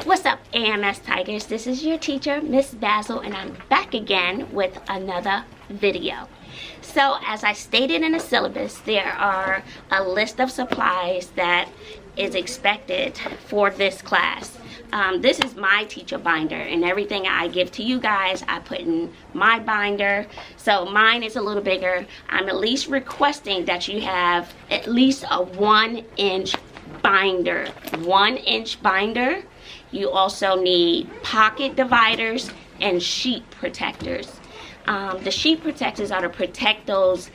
What's up, AMS Tigers? This is your teacher, Miss Bazzle, and I'm back again with another video. So, as I stated in the syllabus, there are a list of supplies that is expected for this class. This is my teacher binder, and everything I give to you guys, I put in my binder. So mine is a little bigger. I'm at least requesting that you have at least a 1-inch binder. 1-inch binder. You also need pocket dividers and sheet protectors. The sheet protectors are to protect those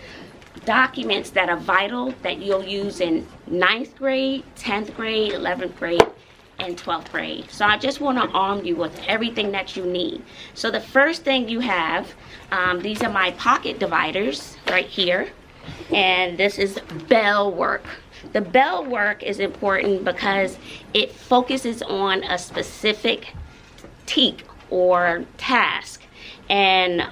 documents that are vital that you'll use in 9th grade, 10th grade, 11th grade, and 12th grade. So I just want to arm you with everything that you need. So the first thing you have, these are my pocket dividers right here, and this is bell work. The bell work is important because it focuses on a specific teak or task, and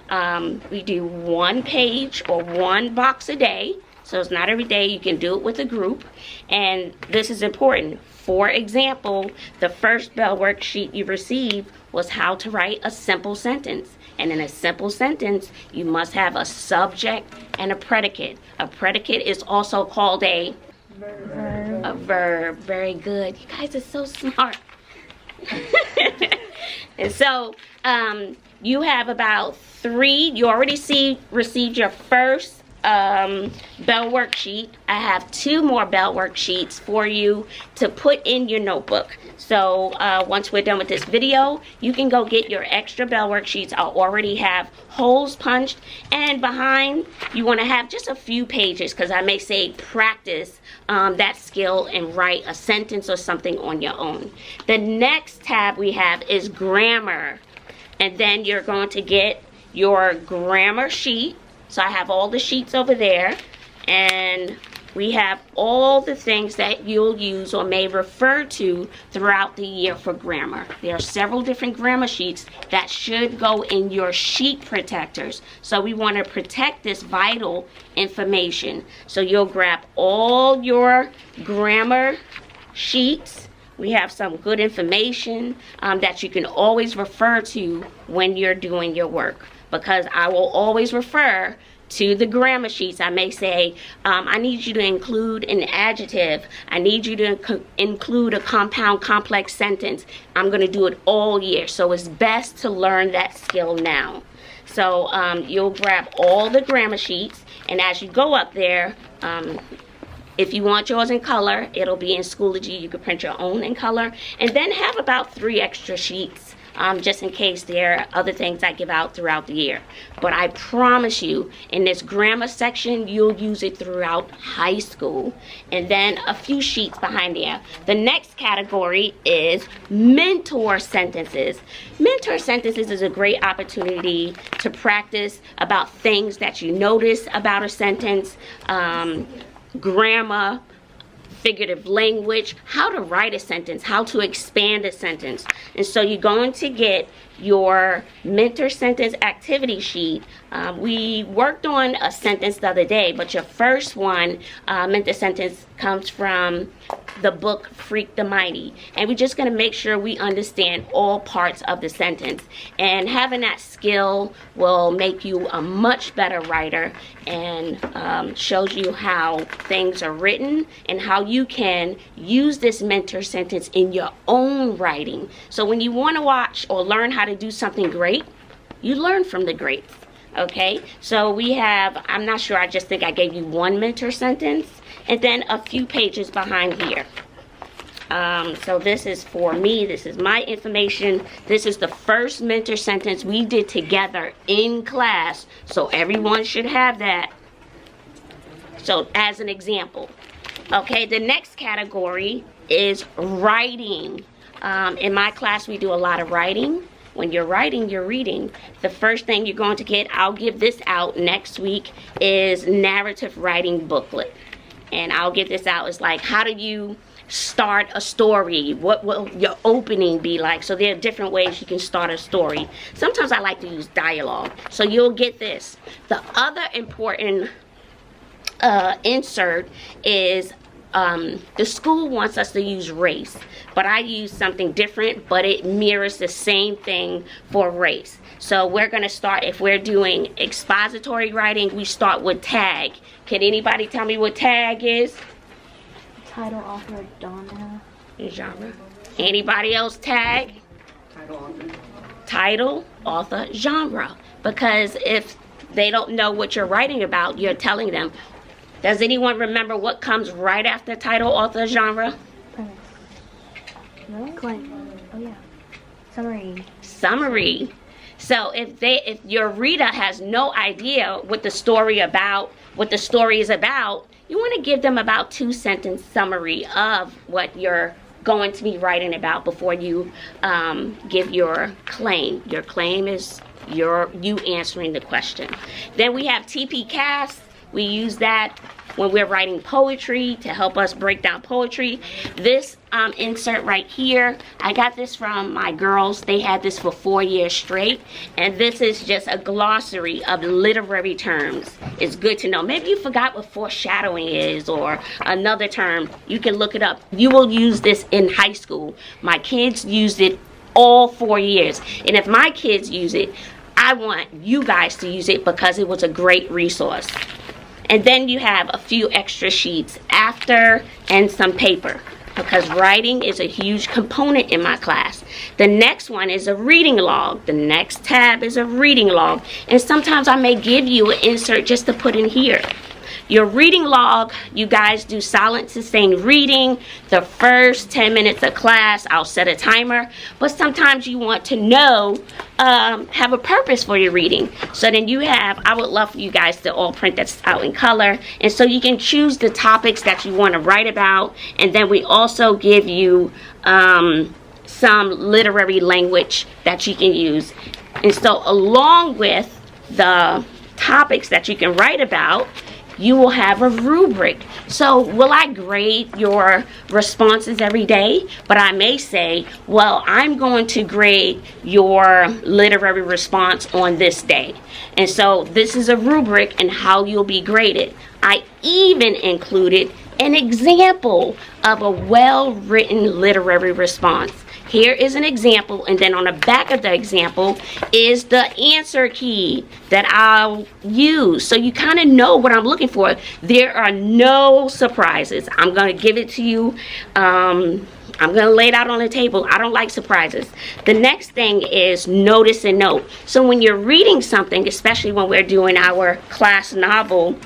we do 1 page or 1 box a day. So it's not every day. You can do it with a group, and this is important. For example, the first bell worksheet you received was how to write a simple sentence. And in a simple sentence, you must have a subject and a predicate. A predicate is also called a verb. A verb. Very good. You guys are so smart. And so you have about 3. You already received your first bell worksheet. I have 2 more bell worksheets for you to put in your notebook. So once we're done with this video, you can go get your extra bell worksheets. I already have holes punched, and behind you want to have just a few pages, because I may say practice that skill and write a sentence or something on your own. The next tab we have is grammar, and then you're going to get your grammar sheet. So I have all the sheets over there, and we have all the things that you'll use or may refer to throughout the year for grammar. There are several different grammar sheets that should go in your sheet protectors. So we want to protect this vital information. So you'll grab all your grammar sheets. We have some good information that you can always refer to when you're doing your work, because I will always refer to the grammar sheets. I may say, I need you to include an adjective. I need you to include a compound complex sentence. I'm going to do it all year. So it's best to learn that skill now. So you'll grab all the grammar sheets, and as you go up there, if you want yours in color, it'll be in Schoology. You can print your own in color, and then have about 3 extra sheets. Just in case there are other things I give out throughout the year. But I promise you, in this grammar section, you'll use it throughout high school. And then a few sheets behind there. The next category is mentor sentences. Mentor sentences is a great opportunity to practice about things that you notice about a sentence, grammar, figurative language, how to write a sentence, how to expand a sentence. And so you're going to get your mentor sentence activity sheet. We worked on a sentence the other day, but your first one, mentor sentence, comes from the book Freak the Mighty. And we're just going to make sure we understand all parts of the sentence. And having that skill will make you a much better writer, and shows you how things are written and how you can use this mentor sentence in your own writing. So when you want to watch or learn how to do something great, you learn from the greats. Okay, so we have, I'm not sure, I just think I gave you 1 mentor sentence, and then a few pages behind here. So this is for me, this is my information. This is the first mentor sentence we did together in class, so everyone should have that. So as an example. Okay, the next category is writing. In my class, we do a lot of writing. When you're writing, you're reading. The first thing you're going to get, I'll give this out next week, is narrative writing booklet. And I'll get this out. It's like, how do you start a story? What will your opening be like? So there are different ways you can start a story. Sometimes I like to use dialogue. So you'll get this. The other important insert is the school wants us to use race, but I use something different, but it mirrors the same thing for race. So we're going to start, if we're doing expository writing, we start with tag. Can anybody tell me what tag is? Title, author, genre. Anybody else tag? Title, author, genre. Because if they don't know what you're writing about, you're telling them. Does anyone remember what comes right after title, author, genre? Premise. No? Claim. Oh yeah. Summary. Summary. So if your reader has no idea what the story is about, you want to give them about 2-sentence summary of what you're going to be writing about before you give your claim. Your claim is you answering the question. Then we have TP Cast. We use that when we're writing poetry to help us break down poetry. This insert right here, I got this from my girls. They had this for 4 years straight. And this is just a glossary of literary terms. It's good to know. Maybe you forgot what foreshadowing is or another term. You can look it up. You will use this in high school. My kids used it all 4 years. And if my kids use it, I want you guys to use it because it was a great resource. And then you have a few extra sheets after and some paper because writing is a huge component in my class. The next one is a reading log. The next tab is a reading log. And sometimes I may give you an insert just to put in here. Your reading log, you guys do silent sustained reading. The first 10 minutes of class, I'll set a timer. But sometimes you want to know, have a purpose for your reading. So then you have, I would love for you guys to all print this out in color. And so you can choose the topics that you want to write about. And then we also give you some literary language that you can use. And so along with the topics that you can write about, you will have a rubric. So will I grade your responses every day? But I may say, well, I'm going to grade your literary response on this day. And so this is a rubric and how you'll be graded. I even included an example of a well-written literary response. Here is an example, and then on the back of the example is the answer key that I'll use. So you kind of know what I'm looking for. There are no surprises. I'm going to give it to you. I'm going to lay it out on the table. I don't like surprises. The next thing is notice and note. So when you're reading something, especially when we're doing our class novel,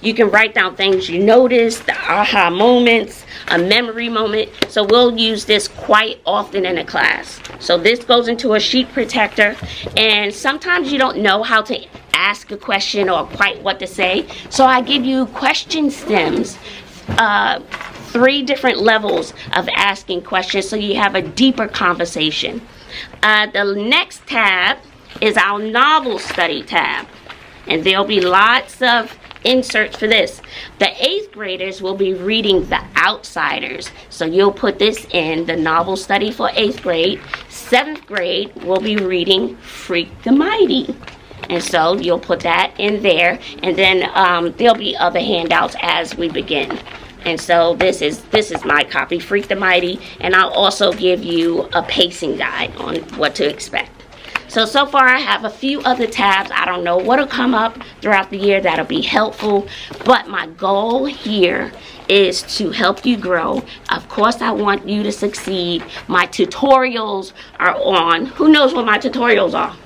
you can write down things you noticed, the aha moments, a memory moment. So we'll use this quite often in a class. So this goes into a sheet protector, and sometimes you don't know how to ask a question or quite what to say. So I give you question stems, 3 different levels of asking questions so you have a deeper conversation. The next tab is our novel study tab, and there'll be lots of inserts for this. The 8th graders will be reading The Outsiders, so you'll put this in the novel study for 8th grade. 7th grade will be reading Freak the Mighty, and so you'll put that in there, and then there'll be other handouts as we begin. And so this is my copy, Freak the Mighty, and I'll also give you a pacing guide on what to expect. So far I have a few other tabs. I don't know what'll come up throughout the year that'll be helpful, but my goal here is to help you grow. Of course, I want you to succeed. My tutorials are on. Who knows what my tutorials are?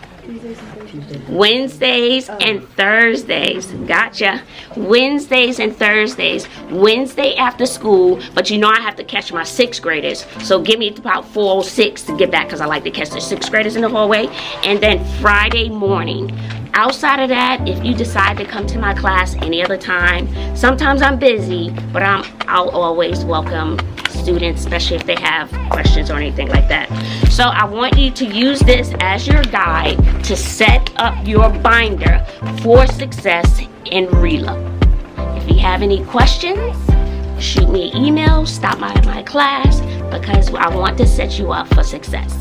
Wednesdays and Thursdays. Gotcha. Wednesdays and Thursdays. Wednesday after school, but you know I have to catch my 6th graders. So give me about 4:06 to get back because I like to catch the 6th graders in the hallway. And then Friday morning. Outside of that, if you decide to come to my class any other time, sometimes I'm busy, but I'll always welcome students, especially if they have questions or anything like that. So I want you to use this as your guide to set up your binder for success in RELA. If you have any questions, shoot me an email, stop by my class, because I want to set you up for success.